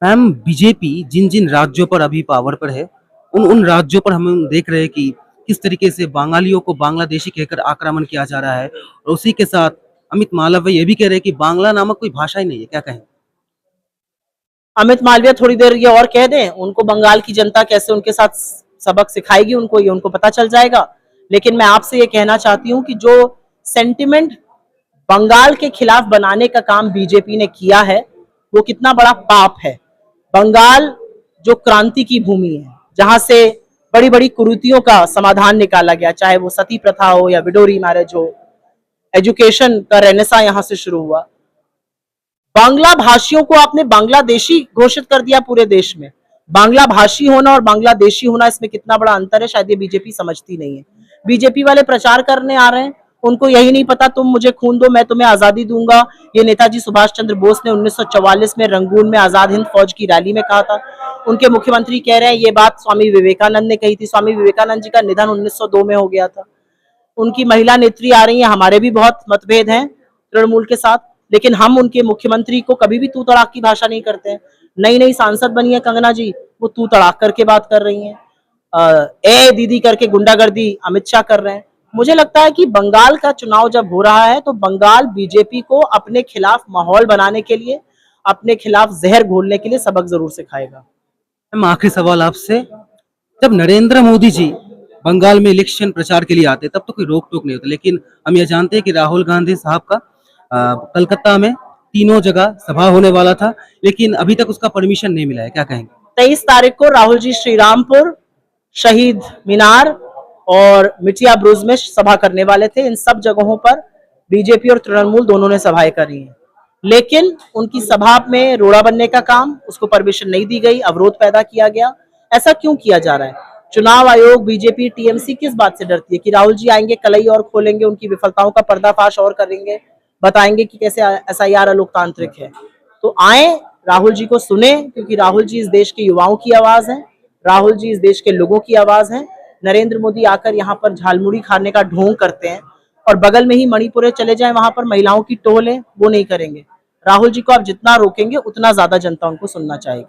Ma'am, BJP जिन जिन राज्यों पर अभी पावर पर है, उन उन राज्यों पर हम देख रहे हैं कि किस तरीके से बांगालियों को बांग्लादेशी कहकर आक्रमण किया जा रहा है। और उसी के साथ अमित मालवीय ये भी कह रहे हैं कि बांग्ला नामक कोई भाषा ही नहीं है। क्या कहें? अमित मालवीय थोड़ी देर ये और कह दें, उनको बंगाल की जनता कैसे उनके साथ सबक सिखाएगी, उनको ये उनको पता चल जाएगा। लेकिन मैं आपसे ये कहना चाहती हूँ कि जो सेंटिमेंट बंगाल के खिलाफ बनाने का काम बीजेपी ने किया है, वो कितना बड़ा पाप है। बंगाल जो क्रांति की भूमि है, जहां से बड़ी बड़ी कुरीतियों का समाधान निकाला गया, चाहे वो सती प्रथा हो या विडोरी मैरिज हो, एजुकेशन का रेनेसा यहां से शुरू हुआ। बांग्ला भाषियों को आपने बांग्लादेशी घोषित कर दिया पूरे देश में। बांग्ला भाषी होना और बांग्लादेशी होना, इसमें कितना बड़ा अंतर है, शायद ये बीजेपी समझती नहीं है। बीजेपी वाले प्रचार करने आ रहे हैं, उनको यही नहीं पता तुम मुझे खून दो मैं तुम्हें आजादी दूंगा। ये नेताजी सुभाष चंद्र बोस ने 1944 में रंगून में आजाद हिंद फौज की रैली में कहा था। उनके मुख्यमंत्री कह रहे हैं ये बात स्वामी विवेकानंद ने कही थी। स्वामी विवेकानंद जी का निधन 1902 में हो गया था। उनकी महिला नेत्री आ रही है, हमारे भी बहुत मतभेद हैं तृणमूल के साथ, लेकिन हम उनके मुख्यमंत्री को कभी भी तू तड़ाक की भाषा नहीं करते हैं। नई नई सांसद बनी है कंगना जी, वो तू तड़ाक करके बात कर रही हैं, ए दीदी करके गुंडागर्दी अमित शाह कर रहे हैं। मुझे लगता है कि बंगाल का चुनाव जब हो रहा है तो बंगाल बीजेपी को अपने खिलाफ माहौल बनाने के लिए, अपने खिलाफ जहर घोलने के लिए सबक जरूर सिखाएगा। मैम, आखिरी सवाल आपसे। जब नरेंद्र मोदी जी बंगाल में इलेक्शन प्रचार के लिए आते तब तो कोई रोक टोक नहीं होता, लेकिन हम ये जानते हैं कि राहुल गांधी साहब का कलकत्ता में तीनों जगह सभा होने वाला था, लेकिन अभी तक उसका परमिशन नहीं मिला है। क्या कहेंगे? 23 तारीख को राहुल जी श्रीरामपुर, शहीद मीनार और मिठिया ब्रुज में सभा करने वाले थे। इन सब जगहों पर बीजेपी और तृणमूल दोनों ने सभाएं करी हैं, लेकिन उनकी सभा में रोड़ा बनने का काम, उसको परमिशन नहीं दी गई, अवरोध पैदा किया गया। ऐसा क्यों किया जा रहा है? चुनाव आयोग, बीजेपी, टीएमसी किस बात से डरती है कि राहुल जी आएंगे, कलई और खोलेंगे, उनकी विफलताओं का पर्दाफाश और करेंगे, बताएंगे कि कैसे एसआईआर अलोकतांत्रिक है। तो आए, राहुल जी को सुने, क्योंकि राहुल जी इस देश के युवाओं की आवाज है, राहुल जी इस देश के लोगों की आवाज है। नरेंद्र मोदी आकर यहाँ पर झालमुड़ी खाने का ढोंग करते हैं और बगल में ही मणिपुर चले जाएं, वहां पर महिलाओं की टोल है, वो नहीं करेंगे। राहुल जी को आप जितना रोकेंगे उतना ज्यादा जनता उनको सुनना चाहेगी।